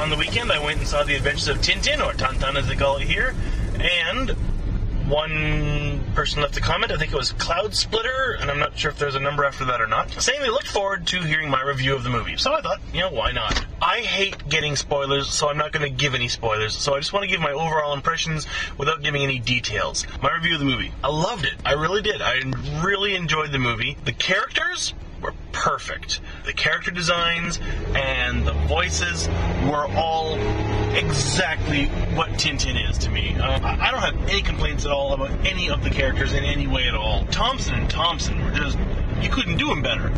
On the weekend, I went and saw The Adventures of Tintin, or Tintin as they call it here, and one person left a comment, I think it was Cloud Splitter, and I'm not sure if there's a number after that or not, saying they looked forward to hearing my review of the movie. So I thought, why not? I hate getting spoilers, so I'm not going to give any spoilers, so I just want to give my overall impressions without giving any details. My review of the movie. I loved it. I really did. I really enjoyed the movie. The characters were perfect. The character designs and the voices were all exactly what Tintin is to me. I don't have any complaints at all about any of the characters in any way at all. Thompson and Thompson were just, you couldn't do them better.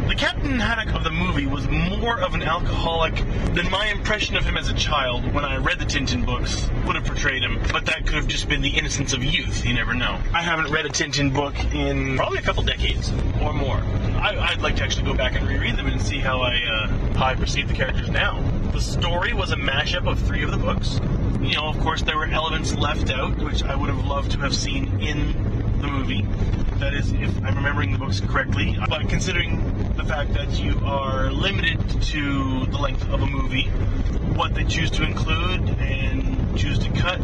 The Captain Haddock of the movie was more of an alcoholic than my impression of him as a child when I read the Tintin books would have portrayed him, but that could have just been the innocence of youth, you never know. I haven't read a Tintin book in probably a couple decades or more. I'd like to actually go back and reread them and see how I perceive the characters now. The story was a mashup of 3 of the books. Of course, there were elements left out, which I would have loved to have seen in the movie. That is, if I'm remembering the books correctly. But considering the fact that you are limited to the length of a movie, what they choose to include and choose to cut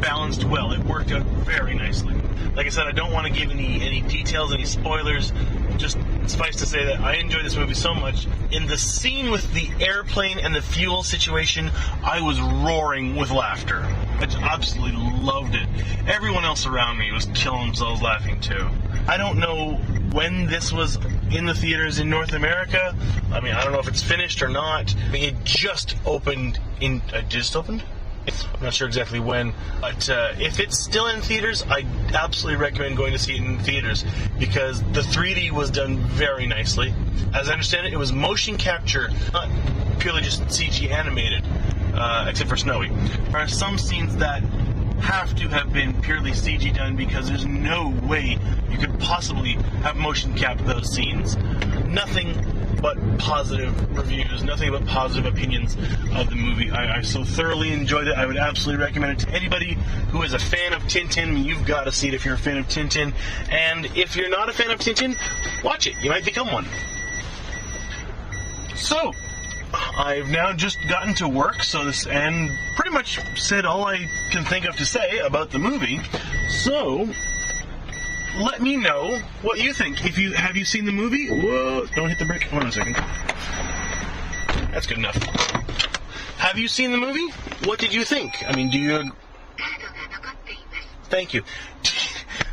balanced well. It worked out very nicely. Like I said, I don't want to give any details, any spoilers. Just suffice to say that I enjoyed this movie so much. In the scene with the airplane and the fuel situation, I was roaring with laughter. I just absolutely loved it. Everyone else around me was killing themselves laughing too. I don't know when this was in the theaters in North America. I don't know if it's finished or not. It just opened in... just opened? I'm not sure exactly when, but if it's still in theaters, I absolutely recommend going to see it in theaters because the 3D was done very nicely. As I understand it, it was motion capture, not purely just CG animated, except for Snowy. There are some scenes that have to have been purely CG done because there's no way you could possibly have motion capped those scenes. Nothing but positive reviews, nothing but positive opinions of the movie. I so thoroughly enjoyed it. I would absolutely recommend it to anybody who is a fan of Tintin. You've got to see it if you're a fan of Tintin. And if you're not a fan of Tintin, watch it. You might become one. So, I've now just gotten to work, and pretty much said all I can think of to say about the movie. So, let me know what you think. Have you seen the movie? Whoa, don't hit the brick. Hold on a second. That's good enough. Have you seen the movie? What did you think? Do you... Thank you.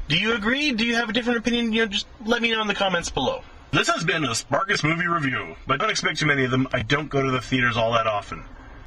Do you agree? Do you have a different opinion? Just let me know in the comments below. This has been a Sparkuus movie review, but don't expect too many of them. I don't go to the theaters all that often.